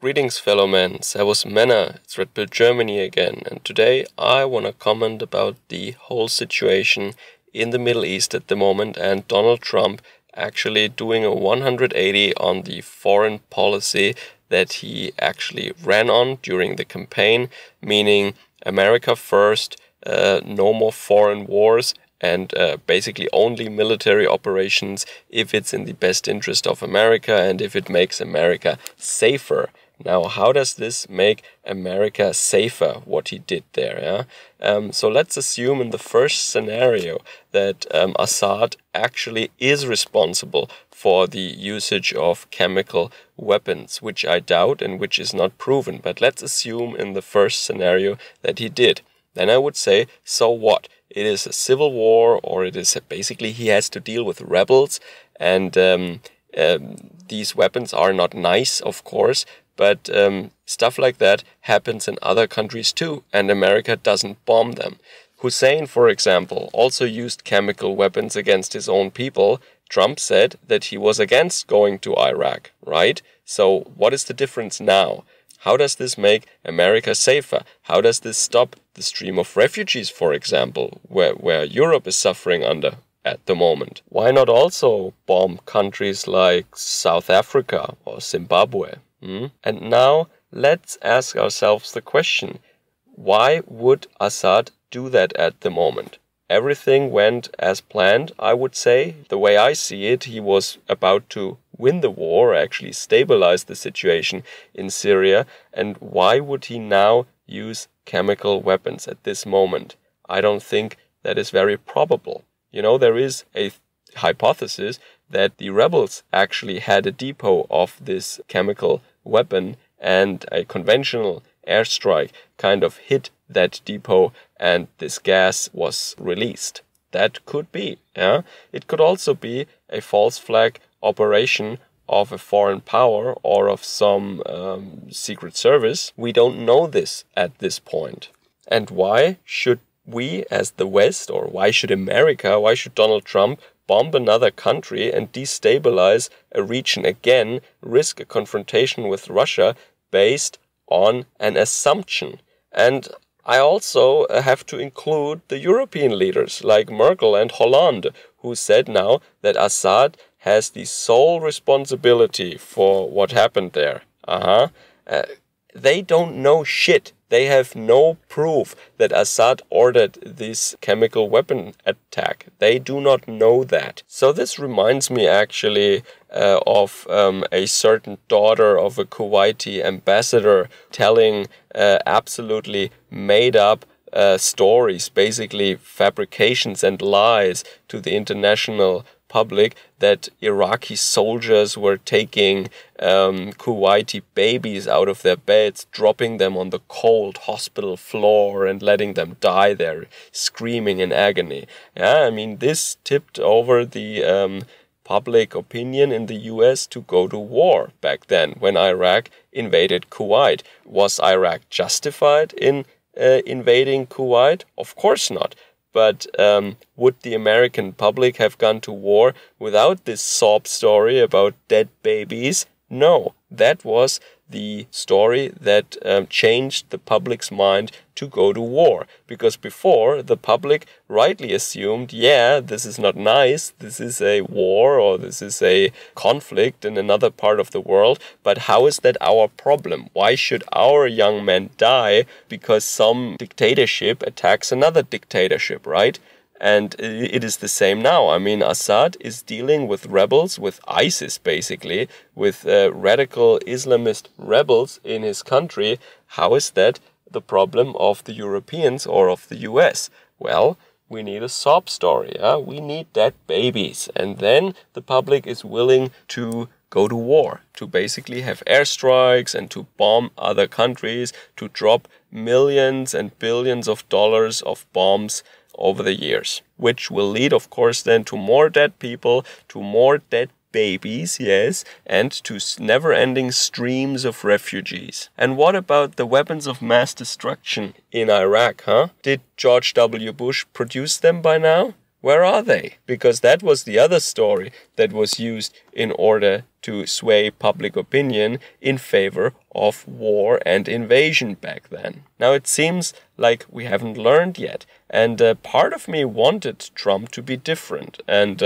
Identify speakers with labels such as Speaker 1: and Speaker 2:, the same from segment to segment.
Speaker 1: Greetings fellow men, Servus Männer, it's Red Pill Germany again, and today I want to comment about the whole situation in the Middle East at the moment and Donald Trump actually doing a 180 on the foreign policy that he actually ran on during the campaign, meaning America first, no more foreign wars, and basically only military operations if it's in the best interest of America and if it makes America safer. Now, how does this make America safer, what he did there? So let's assume in the first scenario that Assad actually is responsible for the usage of chemical weapons, which I doubt and which is not proven. But let's assume in the first scenario that he did. Then I would say, so what? It is a civil war, or it is basically he has to deal with rebels, and these weapons are not nice, of course, but stuff like that happens in other countries too, and America doesn't bomb them. Hussein, for example, also used chemical weapons against his own people. Trump said that he was against going to Iraq, right? So what is the difference now? How does this make America safer? How does this stop the stream of refugees, for example, where Europe is suffering under at the moment? Why not also bomb countries like South Africa or Zimbabwe? And now let's ask ourselves the question, why would Assad do that at the moment? Everything went as planned, I would say. The way I see it, he was about to win the war, actually stabilize the situation in Syria. And why would he now use chemical weapons at this moment? I don't think that is very probable. You know, there is a hypothesis that the rebels actually had a depot of this chemical weapon and a conventional airstrike kind of hit that depot and this gas was released. That could be, yeah. It could also be a false flag operation of a foreign power or of some secret service. We don't know this at this point. And why should we as the West, or why should America, why should Donald Trump bomb another country and destabilize a region again, risk a confrontation with Russia based on an assumption? And I also have to include the European leaders like Merkel and Hollande, who said now that Assad has the sole responsibility for what happened there. They don't know shit. They have no proof that Assad ordered this chemical weapon attack. They do not know that. So this reminds me actually of a certain daughter of a Kuwaiti ambassador telling absolutely made up stories, basically fabrications and lies to the international public that Iraqi soldiers were taking Kuwaiti babies out of their beds, dropping them on the cold hospital floor and letting them die there, screaming in agony. Yeah, I mean, this tipped over the public opinion in the US to go to war back then when Iraq invaded Kuwait. Was Iraq justified in invading Kuwait? Of course not. But would the American public have gone to war without this sob story about dead babies? No, that was the story that changed the public's mind to go to war. Because before, the public rightly assumed, yeah, this is not nice, this is a war or this is a conflict in another part of the world, but how is that our problem? Why should our young men die because some dictatorship attacks another dictatorship, right? And it is the same now. I mean, Assad is dealing with rebels, with ISIS basically, with radical Islamist rebels in his country. How is that the problem of the Europeans or of the US? Well, we need a sob story. We need dead babies. And then the public is willing to go to war, to basically have airstrikes and to bomb other countries, to drop millions and billions of dollars of bombs over the years, which will lead, of course, then to more dead people, to more dead babies, yes, and to never-ending streams of refugees. And what about the weapons of mass destruction in Iraq, Did George W. Bush produce them by now? Where are they? Because that was the other story that was used in order to sway public opinion in favor of war and invasion back then. Now it seems like we haven't learned yet, and part of me wanted Trump to be different, and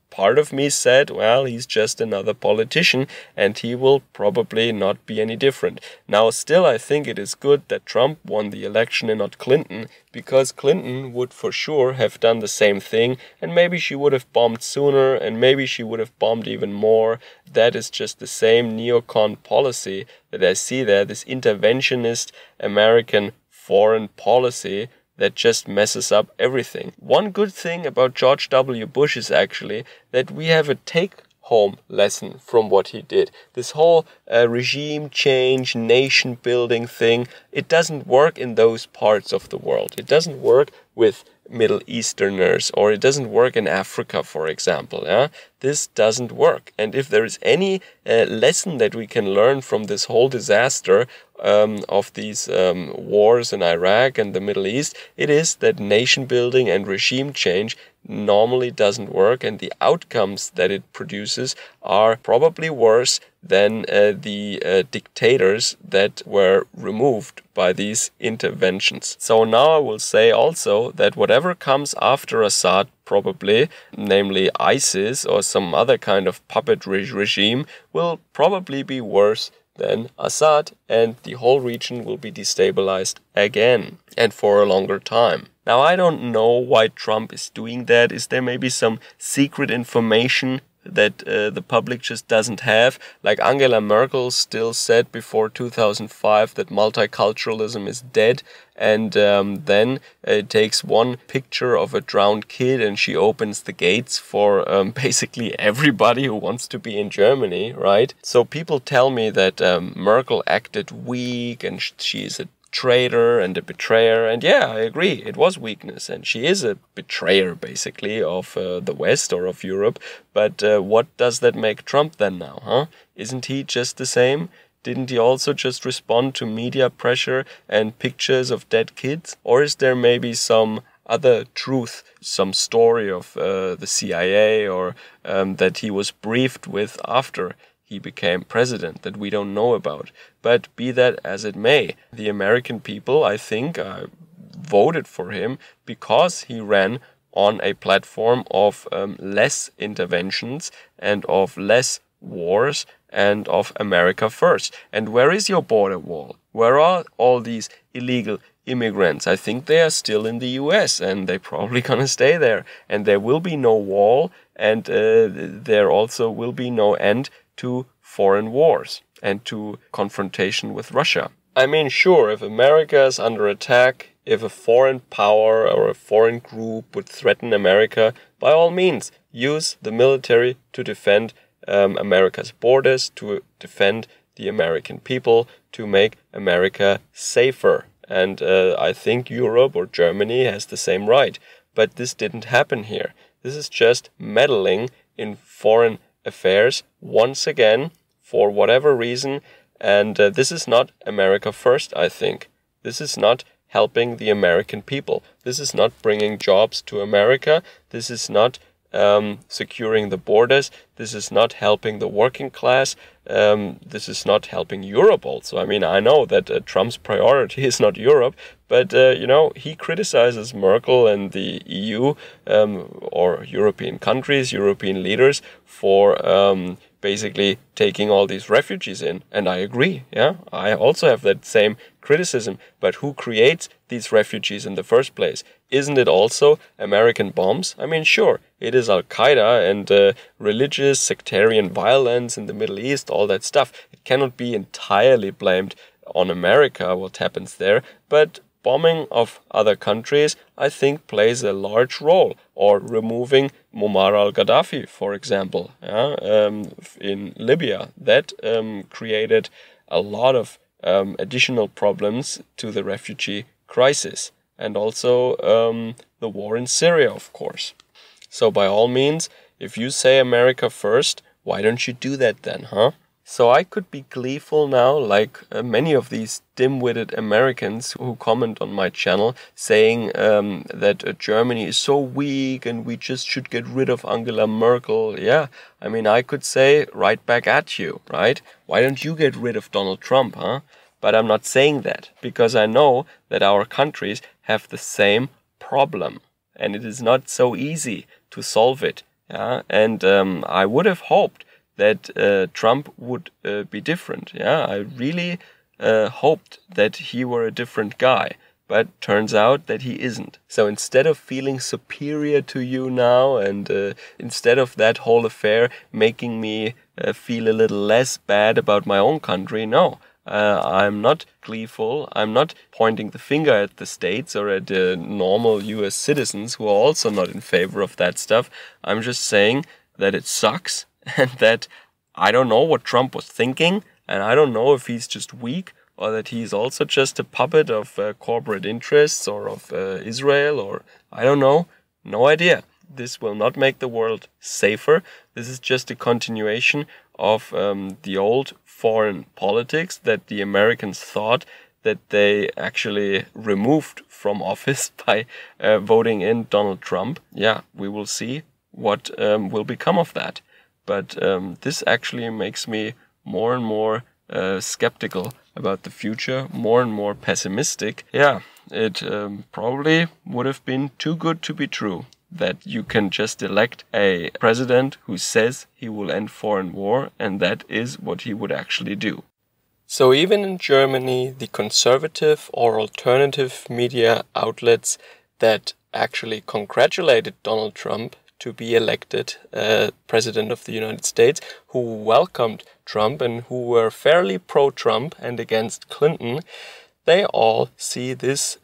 Speaker 1: part of me said, well, he's just another politician and he will probably not be any different. Now, still, I think it is good that Trump won the election and not Clinton, because Clinton would for sure have done the same thing, and maybe she would have bombed sooner, and maybe she would have bombed even more. That is just the same neocon policy that I see there, this interventionist American foreign policy that just messes up everything. One good thing about George W. Bush is actually that we have a take-home lesson from what he did. This whole regime change, nation-building thing, it doesn't work in those parts of the world. It doesn't work with Middle Easterners, or it doesn't work in Africa, for example. Yeah? This doesn't work. And if there is any lesson that we can learn from this whole disaster of these wars in Iraq and the Middle East, it is that nation building and regime change normally doesn't work, and the outcomes that it produces are probably worse than the dictators that were removed by these interventions. So now I will say also that whatever comes after Assad, probably, namely ISIS or some other kind of puppet regime, will probably be worse than Assad, and the whole region will be destabilized again, and for a longer time. Now, I don't know why Trump is doing that. Is there maybe some secret information that the public just doesn't have? Like Angela Merkel still said before 2005 that multiculturalism is dead, and then it takes one picture of a drowned kid and she opens the gates for basically everybody who wants to be in Germany, right? So people tell me that Merkel acted weak and she is a traitor and a betrayer, and yeah, I agree, it was weakness, and she is a betrayer basically of the West or of Europe. But what does that make Trump then now, huh? Isn't he just the same? Didn't he also just respond to media pressure and pictures of dead kids? Or is there maybe some other truth, some story of the CIA, or that he was briefed with after he became president that we don't know about? But be that as it may, the American people, I think, voted for him because he ran on a platform of less interventions and of less wars and of America first. And where is your border wall? Where are all these illegal immigrants? I think they are still in the US, and they're probably gonna stay there. And there will be no wall, and there also will be no end to foreign wars and to confrontation with Russia. I mean, sure, if America is under attack, if a foreign power or a foreign group would threaten America, by all means, use the military to defend America's borders, to defend the American people, to make America safer. And I think Europe or Germany has the same right. But this didn't happen here. This is just meddling in foreign affairs once again, for whatever reason. And this is not America first, I think. This is not helping the American people. This is not bringing jobs to America. This is not securing the borders. This is not helping the working class. This is not helping Europe also. I mean, I know that Trump's priority is not Europe, but, you know, he criticizes Merkel and the EU or European countries, European leaders for basically taking all these refugees in. And I agree, yeah. I also have that same criticism. But who creates these refugees in the first place? Isn't it also American bombs? I mean, sure, it is Al-Qaeda and religious sectarian violence in the Middle East, all that stuff. It cannot be entirely blamed on America, what happens there. But bombing of other countries, I think, plays a large role. Or removing Muammar al-Gaddafi, for example, in Libya. That created a lot of additional problems to the refugee crisis. And also the war in Syria, of course. So by all means, if you say America first, why don't you do that then, huh? So I could be gleeful now, like many of these dim-witted Americans who comment on my channel, saying that Germany is so weak and we just should get rid of Angela Merkel. Yeah, I mean, I could say right back at you, right? Why don't you get rid of Donald Trump, huh? But I'm not saying that, because I know that our countries have the same problem, and it is not so easy to solve it. Yeah? And I would have hoped that Trump would be different. Yeah, I really hoped that he were a different guy, but turns out that he isn't. So instead of feeling superior to you now, and instead of that whole affair making me feel a little less bad about my own country, no. I'm not gleeful. I'm not pointing the finger at the states or at the normal US citizens who are also not in favor of that stuff. I'm just saying that it sucks and that I don't know what Trump was thinking, and I don't know if he's just weak or that he's also just a puppet of corporate interests or of Israel, or I don't know. No idea. This will not make the world safer. This is just a continuation of the old foreign politics that the Americans thought that they actually removed from office by voting in Donald Trump. Yeah, we will see what will become of that. But this actually makes me more and more skeptical about the future, more and more pessimistic. Yeah, it probably would have been too good to be true that you can just elect a president who says he will end foreign war, and that is what he would actually do. So even in Germany, the conservative or alternative media outlets that actually congratulated Donald Trump to be elected President of the United States, who welcomed Trump and who were fairly pro-Trump and against Clinton, they all see this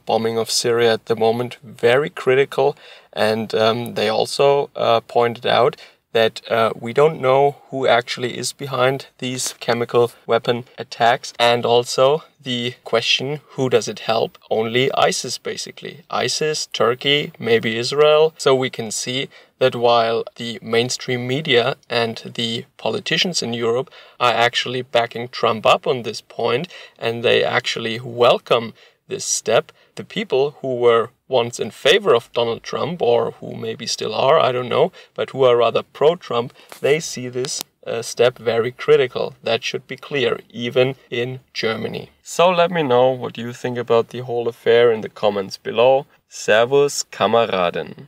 Speaker 1: bombing of Syria at the moment very critical, and they also pointed out that we don't know who actually is behind these chemical weapon attacks, and also the question, who does it help? Only ISIS, basically. ISIS, Turkey, maybe Israel. So we can see that while the mainstream media and the politicians in Europe are actually backing Trump up on this point, and they actually welcome this step, the people who were once in favor of Donald Trump, or who maybe still are, I don't know, but who are rather pro-Trump, they see this step very critical. That should be clear, even in Germany. So let me know what you think about the whole affair in the comments below. Servus, Kameraden.